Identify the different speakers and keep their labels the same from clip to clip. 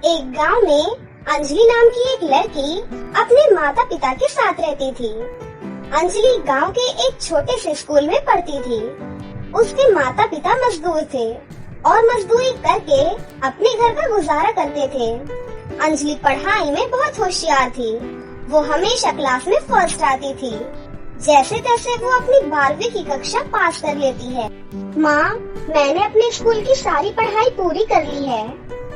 Speaker 1: एक गांव में अंजलि नाम की एक लड़की अपने माता पिता के साथ रहती थी। अंजलि गांव के एक छोटे से स्कूल में पढ़ती थी। उसके माता पिता मजदूर थे और मजदूरी करके अपने घर का गुजारा करते थे। अंजलि पढ़ाई में बहुत होशियार थी। वो हमेशा क्लास में फर्स्ट आती थी। जैसे तैसे वो अपनी 12वीं की कक्षा पास कर लेती है। माँ, मैंने अपने स्कूल की सारी पढ़ाई पूरी कर ली है।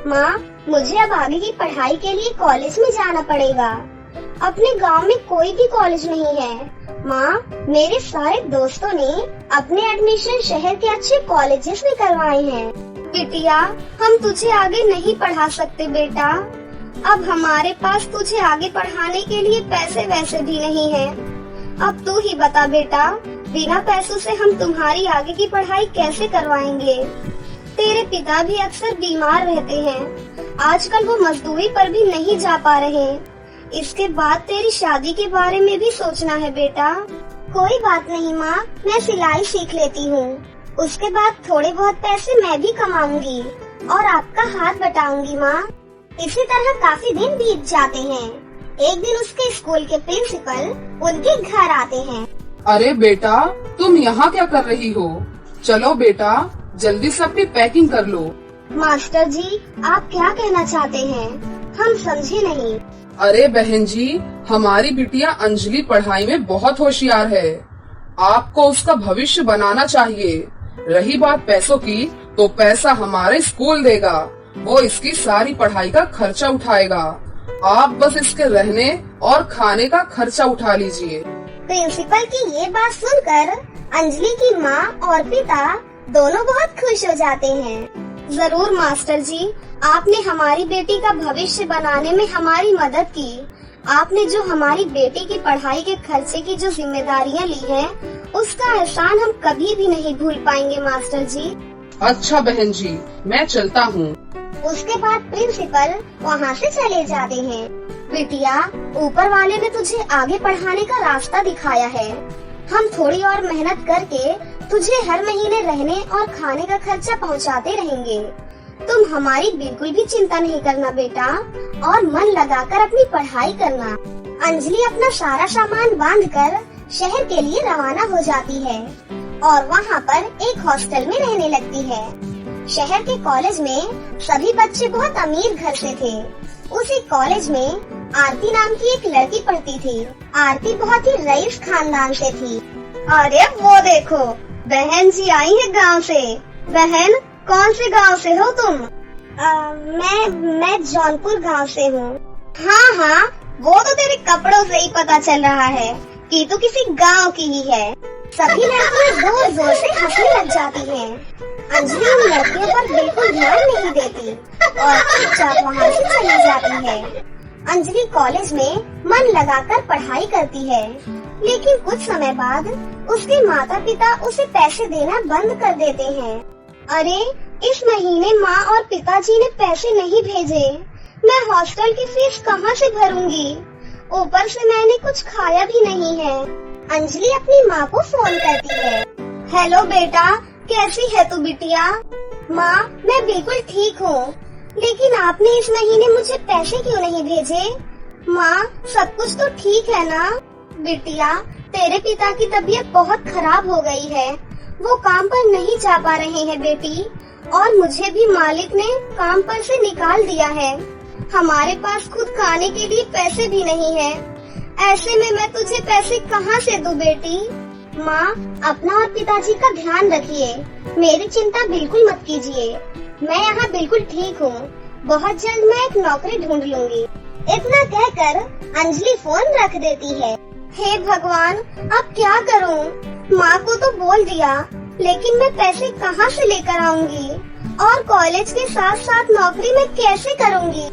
Speaker 1: माँ, मुझे अब आगे की पढ़ाई के लिए कॉलेज में जाना पड़ेगा। अपने गांव में कोई भी कॉलेज नहीं है। माँ, मेरे सारे दोस्तों ने अपने एडमिशन शहर के अच्छे कॉलेजेस में करवाए हैं। बिटिया, हम तुझे आगे नहीं पढ़ा सकते बेटा। अब हमारे पास तुझे आगे पढ़ाने के लिए पैसे वैसे भी नहीं है। अब तू ही बता बेटा, बिना पैसों से हम तुम्हारी आगे की पढ़ाई कैसे करवाएंगे? तेरे पिता भी अक्सर बीमार रहते हैं। आजकल वो मजदूरी पर भी नहीं जा पा रहे। इसके बाद तेरी शादी के बारे में भी सोचना है बेटा। कोई बात नहीं माँ, मैं सिलाई सीख लेती हूँ। उसके बाद थोड़े बहुत पैसे मैं भी कमाऊंगी और आपका हाथ बटाऊंगी माँ। इसी तरह काफी दिन बीत जाते हैं। एक दिन उसके स्कूल के प्रिंसिपल उनके घर आते हैं।
Speaker 2: अरे बेटा, तुम यहाँ क्या कर रही हो? चलो बेटा, जल्दी से अपनी पैकिंग कर लो।
Speaker 1: मास्टर जी, आप क्या कहना चाहते हैं? हम समझे नहीं।
Speaker 2: अरे बहन जी, हमारी बिटिया अंजलि पढ़ाई में बहुत होशियार है। आपको उसका भविष्य बनाना चाहिए। रही बात पैसों की, तो पैसा हमारे स्कूल देगा। वो इसकी सारी पढ़ाई का खर्चा उठाएगा। आप बस इसके रहने और खाने का खर्चा उठा लीजिए।
Speaker 1: प्रिंसिपल की ये बात सुनकर अंजलि की माँ और पिता दोनों बहुत खुश हो जाते हैं। जरूर मास्टर जी, आपने हमारी बेटी का भविष्य बनाने में हमारी मदद की। आपने जो हमारी बेटी की पढ़ाई के खर्चे की जो जिम्मेदारियाँ ली हैं, उसका एहसान हम कभी भी नहीं भूल पाएंगे मास्टर जी।
Speaker 2: अच्छा बहन जी, मैं चलता हूँ।
Speaker 1: उसके बाद प्रिंसिपल वहाँ से चले जाते हैं। बिटिया, ऊपर वाले ने तुझे आगे पढ़ाने का रास्ता दिखाया है। हम थोड़ी और मेहनत करके तुझे हर महीने रहने और खाने का खर्चा पहुँचाते रहेंगे। तुम हमारी बिल्कुल भी चिंता नहीं करना बेटा, और मन लगाकर अपनी पढ़ाई करना। अंजलि अपना सारा सामान बांधकर शहर के लिए रवाना हो जाती है और वहाँ पर एक हॉस्टल में रहने लगती है। शहर के कॉलेज में सभी बच्चे बहुत अमीर घर से थे। उसी कॉलेज में आरती नाम की एक लड़की पढ़ती थी। आरती बहुत ही रईस खानदान से थी। अरे वो देखो, बहन जी आई है गांव से। बहन, कौन से गांव से हो तुम? मैं जौनपुर गांव से हूँ। हाँ हाँ, वो तो तेरे कपड़ों से ही पता चल रहा है कि तू किसी गांव की ही है। सभी लड़कियाँ जोर जोर से हंसने लग जाती हैं। अंजलि उन लड़कियों पर बिल्कुल ध्यान नहीं देती और चुपचाप वहाँ से चली जाती है। अंजलि कॉलेज में मन लगाकर पढ़ाई करती है, लेकिन कुछ समय बाद उसके माता पिता उसे पैसे देना बंद कर देते हैं। अरे, इस महीने माँ और पिताजी ने पैसे नहीं भेजे। मैं हॉस्टल की फीस कहाँ से भरूंगी? ऊपर से मैंने कुछ खाया भी नहीं है। अंजलि अपनी माँ को फोन करती है। हेलो बेटा, कैसी है तू बिटिया? माँ, मैं बिल्कुल ठीक हूँ, लेकिन आपने इस महीने मुझे पैसे क्यों नहीं भेजे? माँ, सब कुछ तो ठीक है ना? बिटिया, तेरे पिता की तबीयत बहुत खराब हो गई है। वो काम पर नहीं जा पा रहे हैं बेटी, और मुझे भी मालिक ने काम पर से निकाल दिया है। हमारे पास खुद खाने के लिए पैसे भी नहीं है। ऐसे में मैं तुझे पैसे कहाँ से दूं बेटी? माँ, अपना और पिताजी का ध्यान रखिए। मेरी चिंता बिल्कुल मत कीजिए। मैं यहाँ बिल्कुल ठीक हूँ। बहुत जल्द मैं एक नौकरी ढूंढ लूंगी। इतना कहकर अंजलि फोन रख देती है। हे भगवान, अब क्या करूँ? माँ को तो बोल दिया, लेकिन मैं पैसे कहाँ से लेकर आऊंगी? और कॉलेज के साथ साथ नौकरी में कैसे करूँगी?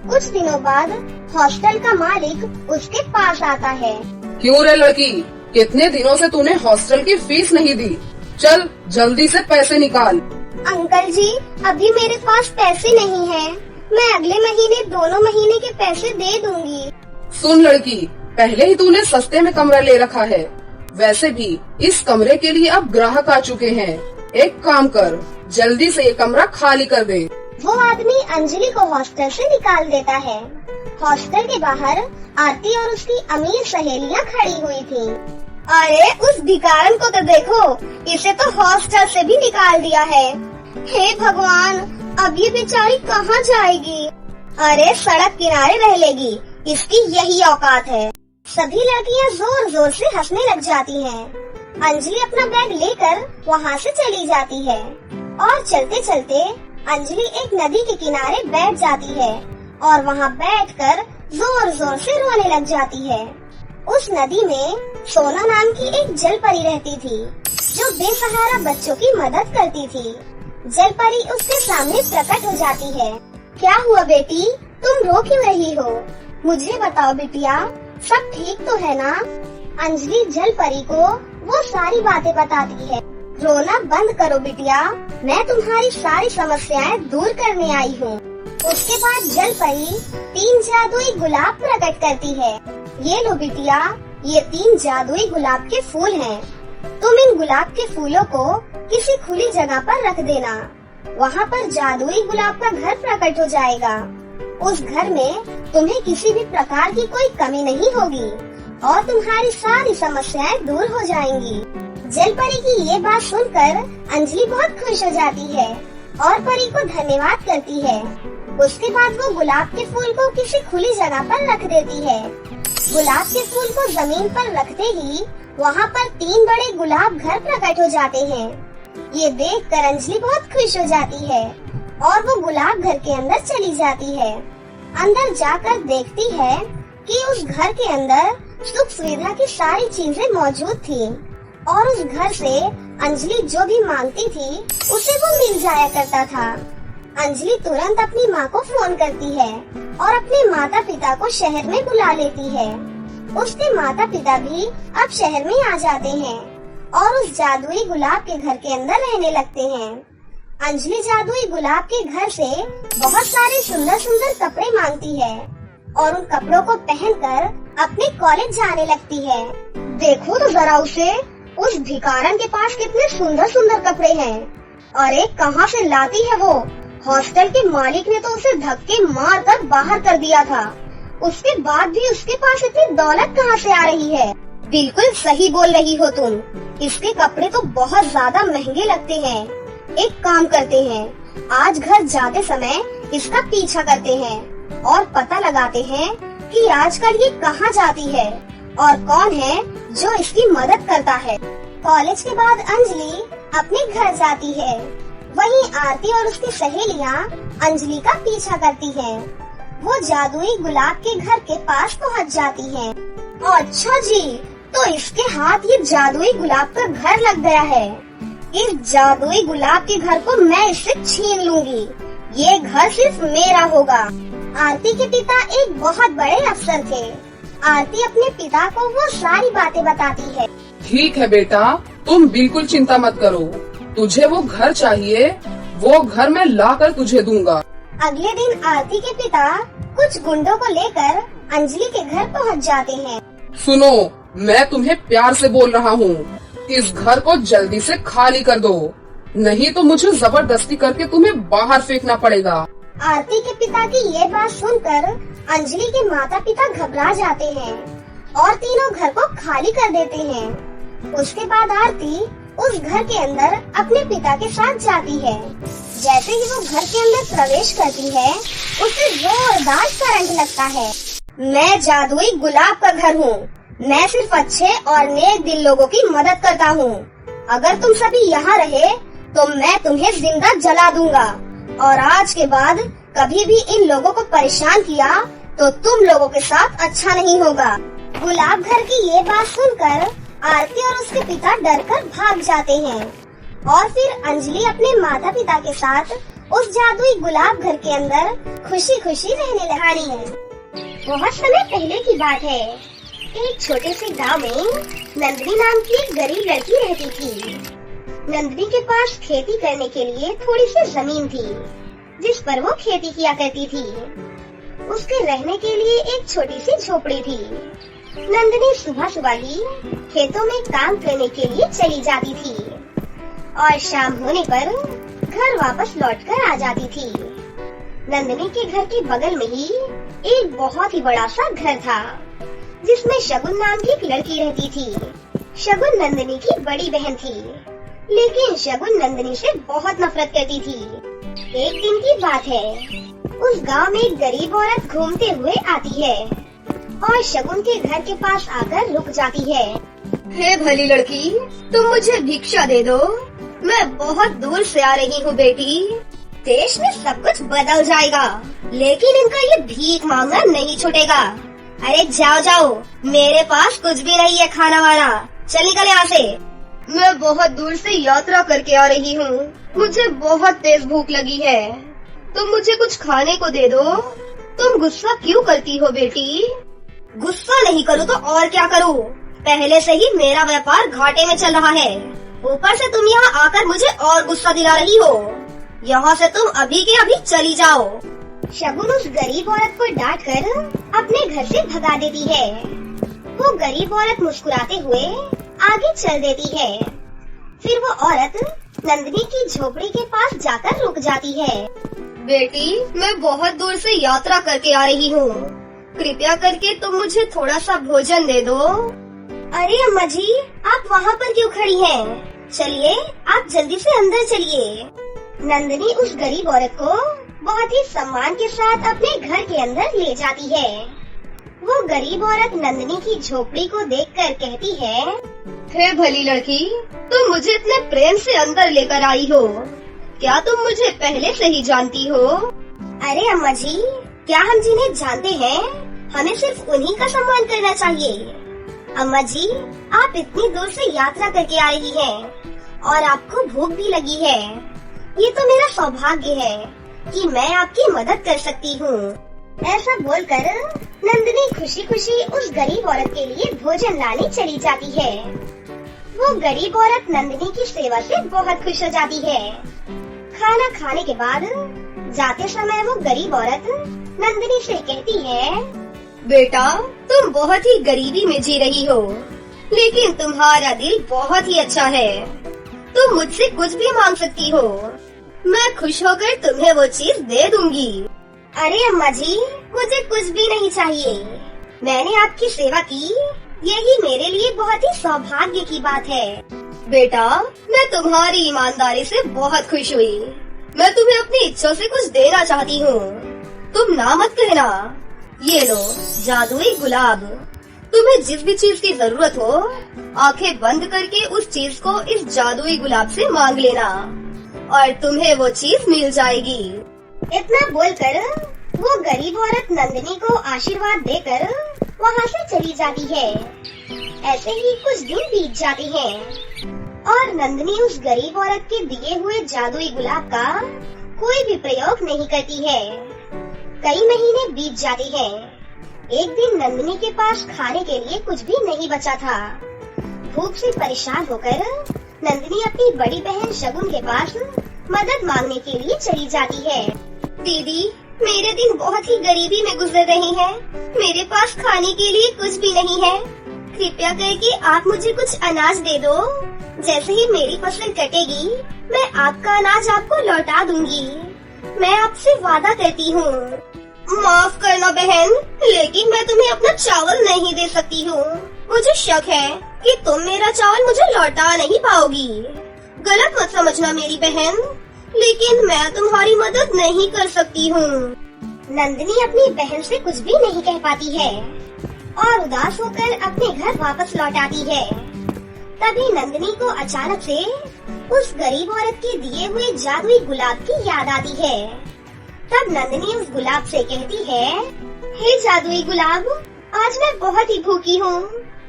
Speaker 1: कुछ दिनों बाद हॉस्टल का मालिक उसके पास आता है।
Speaker 2: क्यों रे लड़की, कितने दिनों से तूने हॉस्टल की फीस नहीं दी? चल जल्दी से पैसे निकाल।
Speaker 1: अंकल जी, अभी मेरे पास पैसे नहीं हैं। मैं अगले महीने दोनों महीने के पैसे दे दूंगी।
Speaker 2: सुन लड़की, पहले ही तूने सस्ते में कमरा ले रखा है। वैसे भी इस कमरे के लिए अब ग्राहक आ चुके हैं। एक काम कर, जल्दी से ये कमरा खाली कर दे।
Speaker 1: वो आदमी अंजलि को हॉस्टल से निकाल देता है। हॉस्टल के बाहर आरती और उसकी अमीर सहेलियां खड़ी हुई थीं। अरे उस भिखारन को तो देखो, इसे तो हॉस्टल से भी निकाल दिया है। हे भगवान, अब ये बेचारी कहाँ जाएगी? अरे सड़क किनारे रह लेगी, इसकी यही औकात है। सभी लड़कियां जोर जोर से हंसने लग जाती हैं। अंजलि अपना बैग लेकर वहाँ से चली जाती है और चलते चलते अंजलि एक नदी के किनारे बैठ जाती है और वहाँ बैठकर जोर जोर से रोने लग जाती है। उस नदी में सोना नाम की एक जल परी रहती थी जो बेसहारा बच्चों की मदद करती थी। जल परी उसके सामने प्रकट हो जाती है। क्या हुआ बेटी, तुम रो क्यों रही हो? मुझे बताओ बिटिया, सब ठीक तो है ना? अंजलि जल परी को वो सारी बातें बताती है। रोना बंद करो बिटिया, मैं तुम्हारी सारी समस्याएं दूर करने आई हूँ। उसके बाद जल परी 3 जादुई गुलाब प्रकट करती है। ये लो बिटिया, ये 3 जादुई गुलाब के फूल हैं। तुम इन गुलाब के फूलों को किसी खुली जगह पर रख देना। वहाँ पर जादुई गुलाब का घर प्रकट हो जाएगा। उस घर में तुम्हें किसी भी प्रकार की कोई कमी नहीं होगी और तुम्हारी सारी समस्याएं दूर हो जाएंगी। जल परी की ये बात सुनकर अंजलि बहुत खुश हो जाती है और परी को धन्यवाद करती है। उसके बाद वो गुलाब के फूल को किसी खुली जगह पर रख देती है। गुलाब के फूल को जमीन पर रखते ही वहाँ पर 3 बड़े गुलाब घर प्रकट हो जाते हैं। ये देखकर अंजलि बहुत खुश हो जाती है और वो गुलाब घर के अंदर चली जाती है। अंदर जाकर देखती है कि उस घर के अंदर सुख सुविधा की सारी चीजें मौजूद थी और उस घर से अंजलि जो भी मांगती थी उसे वो मिल जाया करता था। अंजलि तुरंत अपनी माँ को फोन करती है और अपने माता पिता को शहर में बुला लेती है। उसके माता पिता भी अब शहर में आ जाते हैं और उस जादुई गुलाब के घर के अंदर रहने लगते हैं। अंजलि जादुई गुलाब के घर से बहुत सारे सुंदर सुंदर कपड़े मांगती है और उन कपड़ों को पहनकर अपने कॉलेज जाने लगती है। देखो तो जरा उसे, उस भिखारन के पास कितने सुंदर सुंदर कपड़े हैं। अरे कहाँ से लाती है वो? हॉस्टल के मालिक ने तो उसे धक्के मार कर बाहर कर दिया था। उसके बाद भी उसके पास इतनी दौलत कहाँ से आ रही है? बिल्कुल सही बोल रही हो तुम, इसके कपड़े तो बहुत ज्यादा महंगे लगते हैं। एक काम करते हैं, आज घर जाते समय इसका पीछा करते हैं और पता लगाते हैं कि आजकल ये कहाँ जाती है और कौन है जो इसकी मदद करता है। कॉलेज के बाद अंजलि अपने घर जाती है। वहीं आरती और उसकी सहेलियां अंजलि का पीछा करती हैं। वो जादुई गुलाब के घर के पास पहुंच जाती हैं। अच्छा जी, तो इसके हाथ ये जादुई गुलाब का घर लग गया है। इस जादुई गुलाब के घर को मैं इससे छीन लूंगी। ये घर सिर्फ मेरा होगा। आरती के पिता एक बहुत बड़े अफसर थे। आरती अपने पिता को वो सारी बातें बताती है।
Speaker 2: ठीक है बेटा, तुम बिल्कुल चिंता मत करो। तुझे वो घर चाहिए, वो घर मैं लाकर तुझे दूंगा।
Speaker 1: अगले दिन आरती के पिता कुछ गुंडों को लेकर अंजलि के घर पहुंच जाते हैं।
Speaker 2: सुनो, मैं तुम्हें प्यार से बोल रहा हूँ, इस घर को जल्दी से खाली कर दो, नहीं तो मुझे जबरदस्ती करके तुम्हें बाहर फेंकना पड़ेगा।
Speaker 1: आरती के पिता की ये बात सुनकर अंजलि के माता पिता घबरा जाते हैं और तीनों घर को खाली कर देते हैं। उसके बाद आरती उस घर के अंदर अपने पिता के साथ जाती है। जैसे ही वो घर के अंदर प्रवेश करती है, उसे जोरदार करंट लगता है। मैं जादुई गुलाब का घर हूँ। मैं सिर्फ अच्छे और नेक दिल लोगों की मदद करता हूँ। अगर तुम सभी यहाँ रहे तो मैं तुम्हें जिंदा जला दूंगा और आज के बाद कभी भी इन लोगों को परेशान किया तो तुम लोगों के साथ अच्छा नहीं होगा। गुलाब घर की ये बात सुनकर आरती और उसके पिता डरकर भाग जाते हैं और फिर अंजलि अपने माता पिता के साथ उस जादुई गुलाब घर के अंदर खुशी खुशी रहने लगी है। बहुत समय पहले की बात है। एक छोटे से गांव में नंदिनी नाम की एक गरीब लड़की रहती थी। नंदिनी के पास खेती करने के लिए थोड़ी सी जमीन थी जिस पर वो खेती किया करती थी। उसके रहने के लिए एक छोटी सी झोपड़ी थी। नंदिनी सुबह सुबह ही खेतों में काम करने के लिए चली जाती थी और शाम होने पर घर वापस लौटकर आ जाती थी। नंदिनी के घर के बगल में ही एक बहुत ही बड़ा सा घर था, जिसमें शगुन नाम की एक लड़की रहती थी। शगुन नंदिनी की बड़ी बहन थी, लेकिन शगुन नंदिनी से बहुत नफरत करती थी। एक दिन की बात है, उस गांव में एक गरीब औरत घूमते हुए आती है और शगुन के घर के पास आकर रुक जाती है।
Speaker 3: हे भली लड़की, तुम मुझे भिक्षा दे दो, मैं बहुत दूर से आ रही हूँ बेटी।
Speaker 1: देश में सब कुछ बदल जाएगा, लेकिन इनका ये भीख मांगना नहीं छूटेगा। अरे जाओ जाओ, मेरे पास कुछ भी नहीं है खाना वाना, चल निकल यहाँ से।
Speaker 3: मैं बहुत दूर से यात्रा करके आ रही हूँ, मुझे बहुत तेज भूख लगी है, तुम मुझे कुछ खाने को दे दो। तुम गुस्सा क्यों करती हो बेटी?
Speaker 1: गुस्सा नहीं करूँ तो और क्या करूँ? पहले से ही मेरा व्यापार घाटे में चल रहा है, ऊपर से तुम यहाँ आकर मुझे और गुस्सा दिला रही हो। यहाँ से तुम अभी के अभी चली जाओ। शगुन उस गरीब औरत को डांट कर अपने घर से भगा देती है। वो गरीब औरत मुस्कुराते हुए आगे चल देती है। फिर वो औरत नंदिनी की झोपड़ी के पास जाकर रुक जाती है।
Speaker 3: बेटी, मैं बहुत दूर से यात्रा करके आ रही हूँ, कृपया करके तुम मुझे थोड़ा सा भोजन दे दो।
Speaker 1: अरे अम्मा जी, आप वहाँ पर क्यों खड़ी हैं? चलिए, आप जल्दी से अंदर चलिए। नंदिनी उस गरीब औरत को बहुत ही सम्मान के साथ अपने घर के अंदर ले जाती है। वो गरीब औरत नंदिनी की झोपड़ी को देखकर कहती है,
Speaker 3: हे भली लड़की, तुम मुझे इतने प्रेम से अंदर लेकर आई हो, क्या तुम मुझे पहले से ही जानती हो?
Speaker 1: अरे अम्मा जी, क्या हम जिन्हें जानते हैं हमें सिर्फ उन्हीं का सम्मान करना चाहिए। अम्मा जी, आप इतनी दूर से यात्रा करके आ रही हैं और आपको भूख भी लगी है। ये तो मेरा सौभाग्य है कि मैं आपकी मदद कर सकती हूँ। ऐसा बोलकर नंदिनी खुशी खुशी उस गरीब औरत के लिए भोजन लाने चली जाती है। वो गरीब औरत नंदिनी की सेवा से बहुत खुश हो जाती है। खाना खाने के बाद जाते समय वो गरीब औरत नंदिनी से कहती है,
Speaker 3: बेटा, तुम बहुत ही गरीबी में जी रही हो, लेकिन तुम्हारा दिल बहुत ही अच्छा है, तुम मुझसे कुछ भी मांग सकती हो, मैं खुश होकर तुम्हें वो चीज दे दूंगी।
Speaker 1: अरे अम्मा जी, मुझे कुछ भी नहीं चाहिए, मैंने आपकी सेवा की, यही मेरे लिए बहुत ही सौभाग्य की बात है।
Speaker 3: बेटा, मैं तुम्हारी ईमानदारी से बहुत खुश हुई, मैं तुम्हें अपनी इच्छा से कुछ देना चाहती हूँ, तुम ना मत कहना। ये लो जादुई गुलाब, तुम्हें जिस भी चीज की जरूरत हो, आंखें बंद करके उस चीज को इस जादुई गुलाब से मांग लेना और तुम्हें वो चीज मिल जाएगी।
Speaker 1: इतना बोलकर वो गरीब औरत नंदिनी को आशीर्वाद देकर वहाँ से चली जाती है। ऐसे ही कुछ दिन बीत जाते हैं और नंदिनी उस गरीब औरत के दिए हुए जादुई गुलाब का कोई भी प्रयोग नहीं करती है। कई महीने बीत जाते हैं। एक दिन नंदिनी के पास खाने के लिए कुछ भी नहीं बचा था। भूख से परेशान होकर नंदिनी अपनी बड़ी बहन शगुन के पास मदद मांगने के लिए चली जाती है।
Speaker 3: दीदी, मेरे दिन बहुत ही गरीबी में गुजर रहे हैं, मेरे पास खाने के लिए कुछ भी नहीं है, कृपया करके आप मुझे कुछ अनाज दे दो, जैसे ही मेरी फसल कटेगी मैं आपका अनाज आपको लौटा दूंगी, मैं आपसे वादा करती हूँ।
Speaker 1: माफ करना बहन, लेकिन मैं तुम्हें अपना चावल नहीं दे सकती हूँ, मुझे शक है कि तुम मेरा चावल मुझे लौटा नहीं पाओगी। गलत मत समझना मेरी बहन, लेकिन मैं तुम्हारी मदद नहीं कर सकती हूँ। नंदिनी अपनी बहन से कुछ भी नहीं कह पाती है और उदास होकर अपने घर वापस लौट आती है। तभी नंदिनी को अचानक से उस गरीब औरत के दिए हुए जादुई गुलाब की याद आती है। तब नंदिनी उस गुलाब से कहती है, हे जादुई गुलाब, आज मैं बहुत ही भूखी हूँ,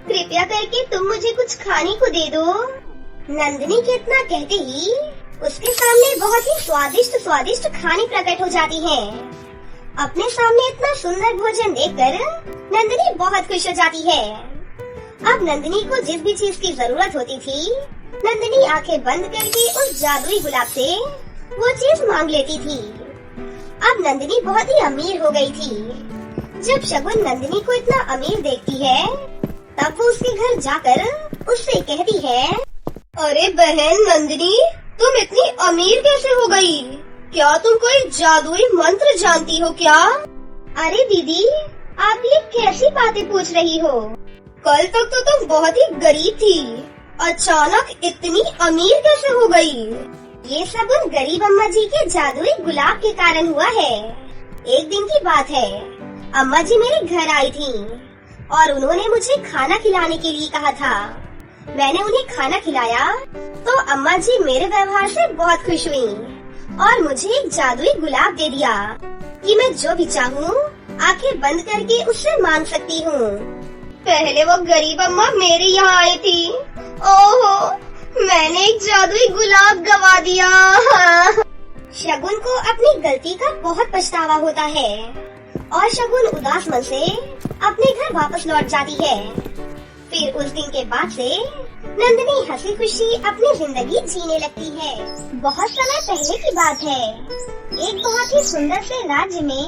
Speaker 1: कृपया करके तुम मुझे कुछ खाने को दे दो। नंदिनी के इतना कहते ही उसके सामने बहुत ही स्वादिष्ट खाने प्रकट हो जाती हैं। अपने सामने इतना सुंदर भोजन देखकर नंदिनी बहुत खुश हो जाती है। अब नंदिनी को जिस भी चीज की जरूरत होती थी, नंदिनी आंखें बंद करके उस जादुई गुलाब से वो चीज मांग लेती थी। अब नंदिनी बहुत ही अमीर हो गई थी। जब शगुन नंदिनी को इतना अमीर देखती है, तब वो उसके घर जाकर उससे कहती है,
Speaker 3: अरे बहन नंदिनी, तुम इतनी अमीर कैसे हो गई? क्या तुम कोई जादुई मंत्र जानती हो क्या?
Speaker 1: अरे दीदी, आप ये कैसी बातें पूछ रही हो?
Speaker 3: कल तक तो तुम बहुत ही गरीब थी, अचानक इतनी अमीर कैसे हो गई?
Speaker 1: ये सब उन गरीब अम्मा जी के जादुई गुलाब के कारण हुआ है। एक दिन की बात है, अम्मा जी मेरे घर आई थी और उन्होंने मुझे खाना खिलाने के लिए कहा था। मैंने उन्हें खाना खिलाया तो अम्मा जी मेरे व्यवहार से बहुत खुश हुई और मुझे एक जादुई गुलाब दे दिया कि मैं जो भी चाहूँ आंखें बंद करके उससे मांग सकती हूँ।
Speaker 3: पहले वो गरीब अम्मा मेरे यहाँ आई थी। ओहो, मैंने एक जादुई गुलाब गवा दिया।
Speaker 1: शगुन को अपनी गलती का बहुत पछतावा होता है और शगुन उदास मन से अपने घर वापस लौट जाती है। फिर उस दिन के बाद से नंदिनी हंसी खुशी अपनी जिंदगी जीने लगती है। बहुत समय पहले की बात है। एक बहुत ही सुंदर से राज्य में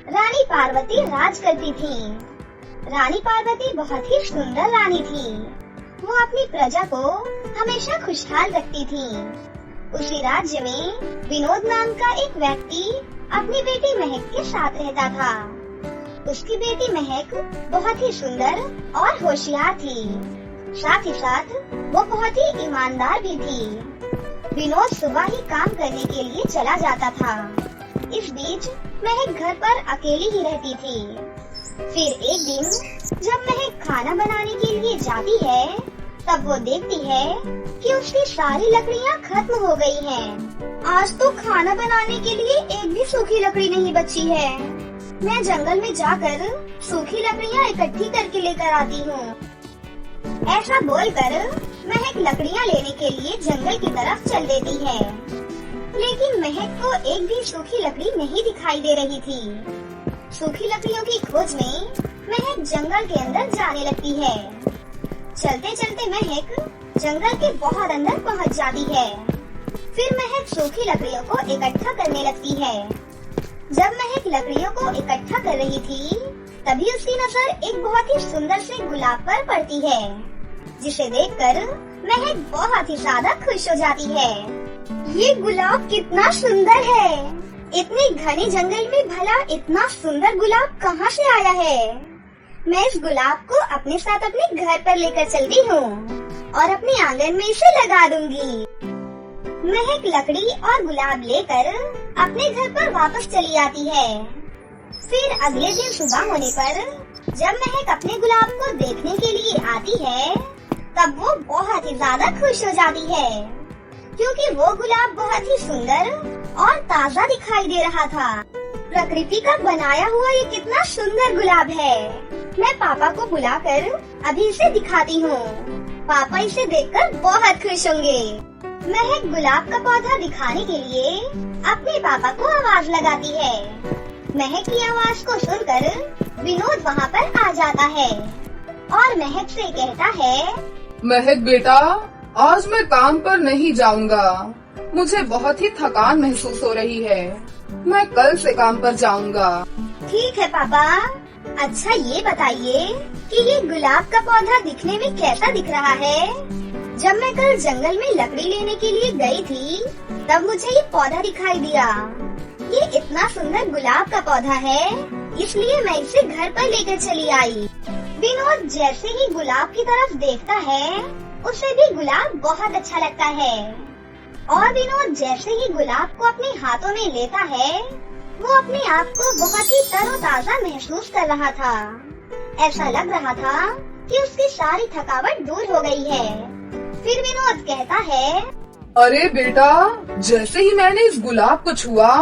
Speaker 1: रानी पार्वती राज करती थी। रानी पार्वती बहुत ही सुंदर रानी थी। वो अपनी प्रजा को हमेशा खुशहाल रखती थी। उसी राज्य में विनोद नाम का एक व्यक्ति अपनी बेटी महक के साथ रहता था। उसकी बेटी महक बहुत ही सुंदर और होशियार थी। साथ ही साथ वो बहुत ही ईमानदार भी थी। विनोद सुबह ही काम करने के लिए चला जाता था। इस बीच महक घर पर अकेली ही रहती थी। फिर एक दिन जब महक खाना बनाने के लिए जाती है तब वो देखती है कि उसकी सारी लकड़ियाँ खत्म हो गई हैं। आज तो खाना बनाने के लिए एक भी सूखी लकड़ी नहीं बची है। मैं जंगल में जाकर सूखी लकड़ियाँ इकट्ठी करके लेकर आती हूँ। ऐसा बोलकर महक लकड़ियाँ लेने के लिए जंगल की तरफ चल देती है। लेकिन महक को एक भी सूखी लकड़ी नहीं दिखाई दे रही थी। सूखी लकड़ियों की खोज में महक जंगल के अंदर जाने लगती है। चलते चलते महक जंगल के बहुत अंदर पहुंच जाती है। फिर महक सूखी लकड़ियों को इकट्ठा करने लगती है। जब महक लकड़ियों को इकट्ठा कर रही थी तभी उसकी नजर एक बहुत ही सुंदर से गुलाब पर पड़ती है, जिसे देखकर महक बहुत ही ज्यादा खुश हो जाती है। ये गुलाब कितना सुंदर है। इतने घने जंगल में भला इतना सुंदर गुलाब कहाँ से आया है? मैं इस गुलाब को अपने साथ अपने घर पर लेकर चलती हूँ और अपने आंगन में इसे लगा दूंगी। महक लकड़ी और गुलाब लेकर अपने घर पर वापस चली आती है। फिर अगले दिन सुबह होने पर जब महक अपने गुलाब को देखने के लिए आती है तब वो बहुत ही ज्यादा खुश हो जाती है, क्योंकि वो गुलाब बहुत ही सुंदर और ताज़ा दिखाई दे रहा था। प्रकृति का बनाया हुआ ये कितना सुंदर गुलाब है। मैं पापा को बुलाकर अभी इसे दिखाती हूँ। पापा इसे देखकर बहुत खुश होंगे। महक गुलाब का पौधा दिखाने के लिए अपने पापा को आवाज लगाती है। महक की आवाज को सुनकर विनोद वहाँ पर आ जाता है और महक से कहता है,
Speaker 2: महक बेटा, आज मैं काम पर नहीं जाऊंगा। मुझे बहुत ही थकान महसूस हो रही है। मैं कल से काम पर जाऊंगा।
Speaker 1: ठीक है पापा। अच्छा ये बताइए कि ये गुलाब का पौधा दिखने में कैसा दिख रहा है? जब मैं कल जंगल में लकड़ी लेने के लिए गई थी तब मुझे ये पौधा दिखाई दिया। ये इतना सुंदर गुलाब का पौधा है, इसलिए मैं इसे घर पर लेकर चली आई। विनोद जैसे ही गुलाब की तरफ देखता है उसे भी गुलाब बहुत अच्छा लगता है और विनोद जैसे ही गुलाब को अपने हाथों में लेता है वो अपने आप को बहुत ही तरोताजा महसूस कर रहा था। ऐसा लग रहा था कि उसकी सारी थकावट दूर हो गई है। फिर विनोद कहता है,
Speaker 2: अरे बेटा, जैसे ही मैंने इस गुलाब को छुआ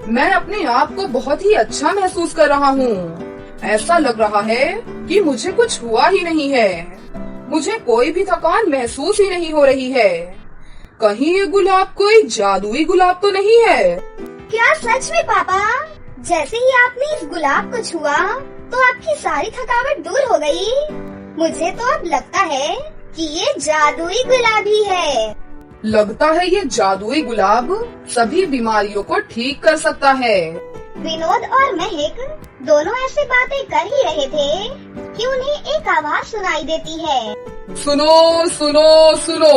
Speaker 2: मैं अपने आप को बहुत ही अच्छा महसूस कर रहा हूँ। ऐसा लग रहा है कि मुझे कुछ हुआ ही नहीं है। मुझे कोई भी थकान महसूस ही नहीं हो रही है। कहीं ये गुलाब कोई जादुई गुलाब तो नहीं है?
Speaker 1: क्या सच में पापा? जैसे ही आपने इस गुलाब को छुआ तो आपकी सारी थकावट दूर हो गई। मुझे तो अब लगता है कि ये जादुई गुलाब ही है।
Speaker 2: लगता है ये जादुई गुलाब सभी बीमारियों को ठीक कर सकता है।
Speaker 1: विनोद और महक दोनों ऐसी बातें कर ही रहे थे कि उन्हें एक आवाज सुनाई देती है।
Speaker 2: सुनो सुनो सुनो,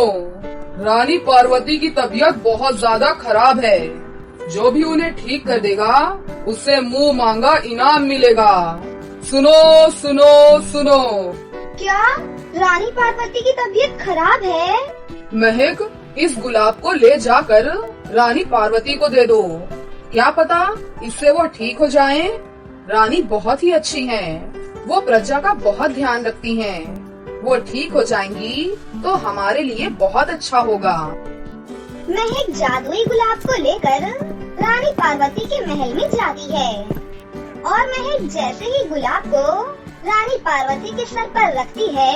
Speaker 2: रानी पार्वती की तबीयत बहुत ज्यादा खराब है। जो भी उन्हें ठीक कर देगा उससे मुंह मांगा इनाम मिलेगा। सुनो सुनो सुनो।
Speaker 1: क्या रानी पार्वती की तबीयत खराब है?
Speaker 2: महक, इस गुलाब को ले जाकर रानी पार्वती को दे दो। क्या पता इससे वो ठीक हो जाएं। रानी बहुत ही अच्छी हैं। वो प्रजा का बहुत ध्यान रखती हैं। वो ठीक हो जाएंगी तो हमारे लिए बहुत अच्छा होगा।
Speaker 1: महक जादुई गुलाब को लेकर रानी पार्वती के महल में जाती है और महक जैसे ही गुलाब को रानी पार्वती के सर पर रखती है,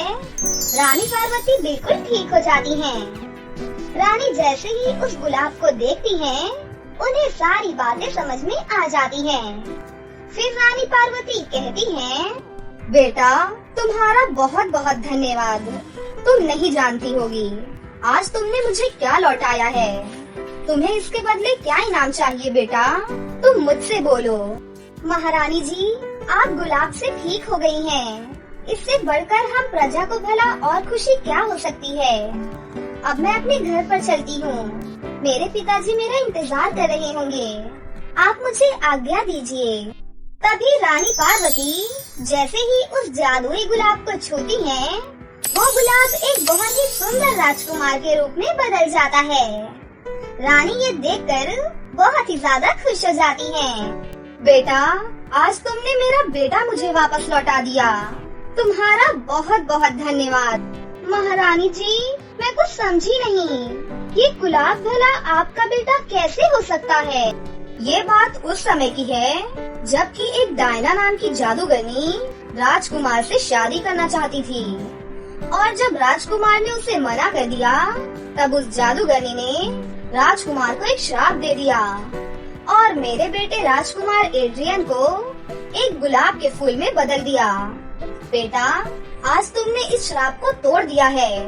Speaker 1: रानी पार्वती बिल्कुल ठीक हो जाती हैं। रानी जैसे ही उस गुलाब को देखती हैं, उन्हें सारी बातें समझ में आ जाती हैं। फिर रानी पार्वती कहती हैं,
Speaker 3: बेटा तुम्हारा बहुत बहुत धन्यवाद। तुम नहीं जानती होगी आज तुमने मुझे क्या लौटाया है। तुम्हें इसके बदले क्या इनाम चाहिए बेटा? तुम मुझसे बोलो।
Speaker 1: महारानी जी, आप गुलाब से ठीक हो गई हैं। इससे बढ़कर हम प्रजा को भला और खुशी क्या हो सकती है। अब मैं अपने घर पर चलती हूँ। मेरे पिताजी मेरा इंतजार कर रहे होंगे। आप मुझे आज्ञा दीजिए। तभी रानी पार्वती जैसे ही उस जादुई गुलाब को छूती हैं, वो गुलाब एक बहुत ही सुंदर राजकुमार के रूप में बदल जाता है। रानी ये देखकर बहुत ही ज्यादा खुश हो जाती हैं।
Speaker 3: बेटा आज तुमने मेरा बेटा मुझे वापस लौटा दिया। तुम्हारा बहुत बहुत धन्यवाद।
Speaker 1: महारानी जी, मैं कुछ समझी नहीं। ये गुलाब भला आपका बेटा कैसे हो सकता है?
Speaker 3: ये बात उस समय की है जबकि एक डायना नाम की जादूगरनी राजकुमार से शादी करना चाहती थी और जब राजकुमार ने उसे मना कर दिया तब उस जादूगरनी ने राजकुमार को एक श्राप दे दिया और मेरे बेटे राजकुमार एड्रियन को एक गुलाब के फूल में बदल दिया। बेटा आज तुमने इस श्राप को तोड़ दिया है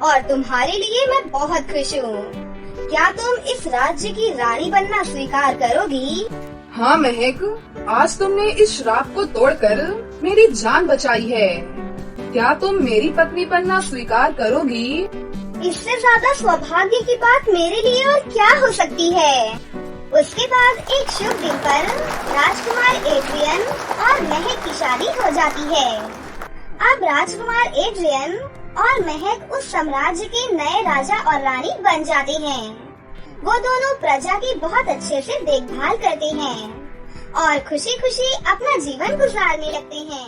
Speaker 3: और तुम्हारे लिए मैं बहुत खुश हूँ। क्या तुम इस राज्य की रानी बनना स्वीकार करोगी?
Speaker 2: हाँ महक, आज तुमने इस श्राप को तोड़कर मेरी जान बचाई है। क्या तुम मेरी पत्नी बनना स्वीकार करोगी?
Speaker 1: इससे ज्यादा सौभाग्य की बात मेरे लिए और क्या हो सकती है। उसके बाद एक शुभ दिन पर राजकुमार एड्रियन और महक की शादी हो जाती है। अब राजकुमार एड्रियन और महक उस साम्राज्य के नए राजा और रानी बन जाते हैं। वो दोनों प्रजा की बहुत अच्छे से देखभाल करते हैं और खुशी खुशी अपना जीवन गुजारने लगते हैं।